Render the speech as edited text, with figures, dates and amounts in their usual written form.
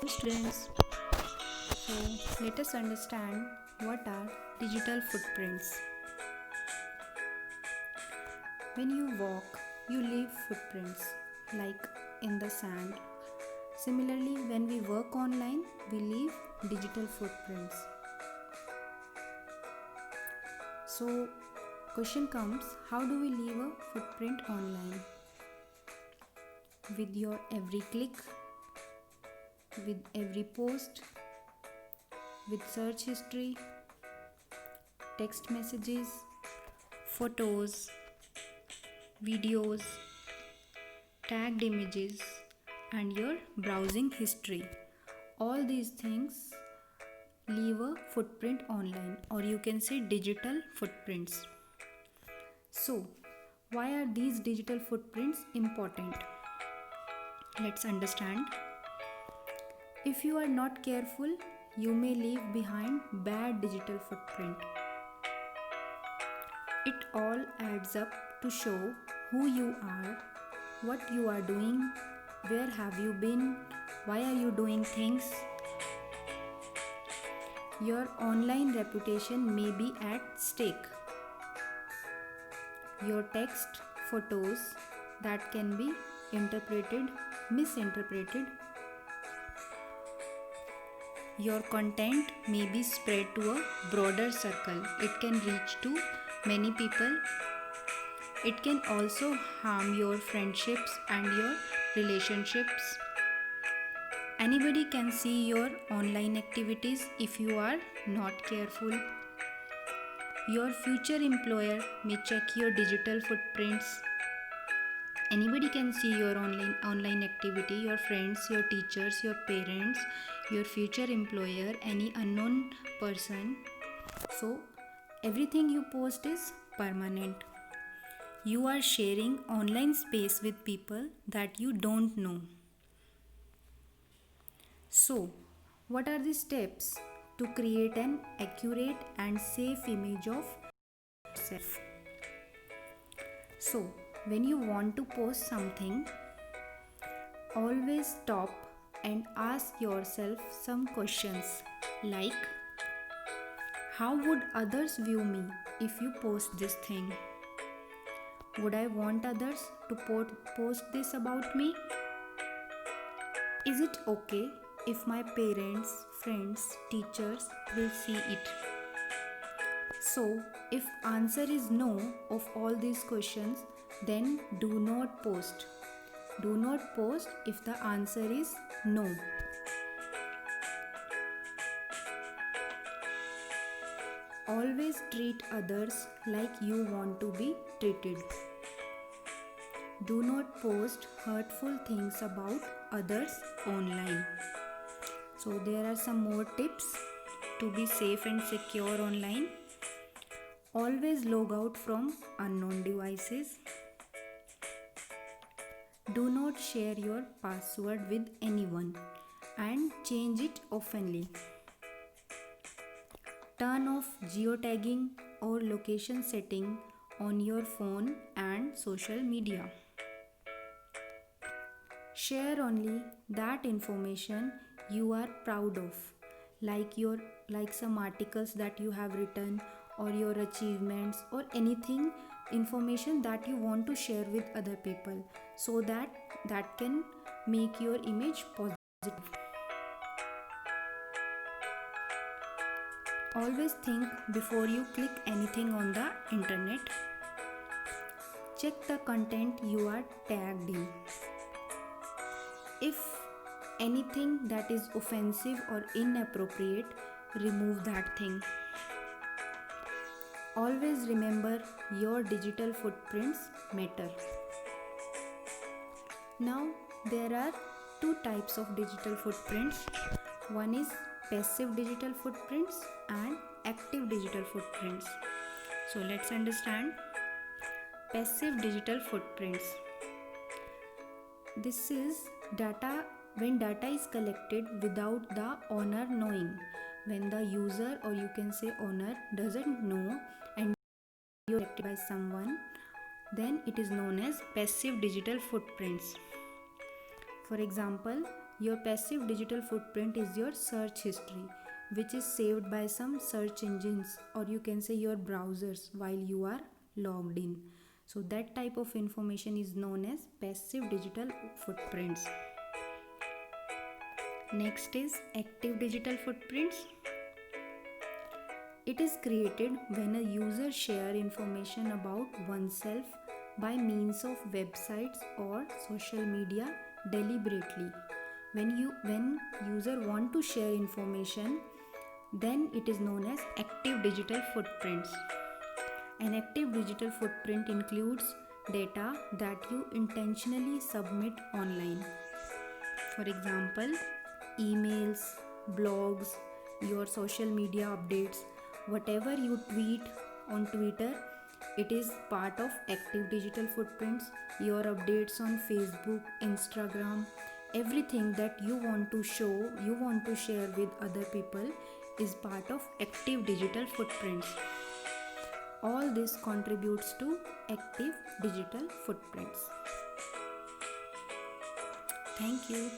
Students, so let us understand what are digital footprints. When you walk, you leave footprints like in the sand. Similarly, when we work online, we leave digital footprints. So, question comes, how do we leave a footprint online? With your every click, with every post, with search history, text messages, photos, videos, tagged images, and your browsing history. All these things leave a footprint online, or you can say digital footprints. So, why are these digital footprints important? Let's understand. If you are not careful, you may leave behind bad digital footprint. It all adds up to show who you are, what you are doing, where have you been, why are you doing things. Your online reputation may be at stake. Your text, photos that can be interpreted, misinterpreted. Your content may be spread to a broader circle. It can reach to many people. It can also harm your friendships and your relationships. Anybody can see your online activities if you are not careful. Your future employer may check your digital footprints. Anybody can see your online activity, your friends, your teachers, your parents, your future employer, any unknown person. So, everything you post is permanent. You are sharing online space with people that you don't know. So, what are the steps to create an accurate and safe image of yourself? So, when you want to post something, always stop and ask yourself some questions like, how would others view me if you post this thing? Would I want others to post this about me? Is it okay if my parents, friends, teachers will see it? So, if answer is no of all these questions, then do not post. Do not post if the answer is no. Always treat others like you want to be treated. Do not post hurtful things about others online. So there are some more tips to be safe and secure online. Always log out from unknown devices. Do not share your password with anyone and change it oftenly. Turn off geotagging or location setting on your phone and social media. Share only that information you are proud of, like some articles that you have written, or your achievements, or anything information that you want to share with other people, so that can make your image positive. Always think before you click anything on the internet. Check the content you are tagged in. If anything that is offensive or inappropriate, remove that thing. Always remember your digital footprints matter. Now, there are two types of digital footprints. One is passive digital footprints and active digital footprints. So, let's understand passive digital footprints. This is data when data is collected without the owner knowing. When the user, or you can say owner, doesn't know and you are collected by someone, then it is known as passive digital footprints. For example, Your passive digital footprint is your search history, which is saved by some search engines, or you can say your browsers, while you are logged in. So that type of information is known as passive digital footprints. Next is active digital footprints. It is created when a user share information about oneself by means of websites or social media deliberately. When user want to share information, then it is known as active digital footprints. An active digital footprint includes data that you intentionally submit online. For example, emails, blogs, your social media updates, whatever you tweet on Twitter, it is part of active digital footprints. Your updates on Facebook, Instagram, everything that you want to show, you want to share with other people is part of active digital footprints. All this contributes to active digital footprints. Thank you.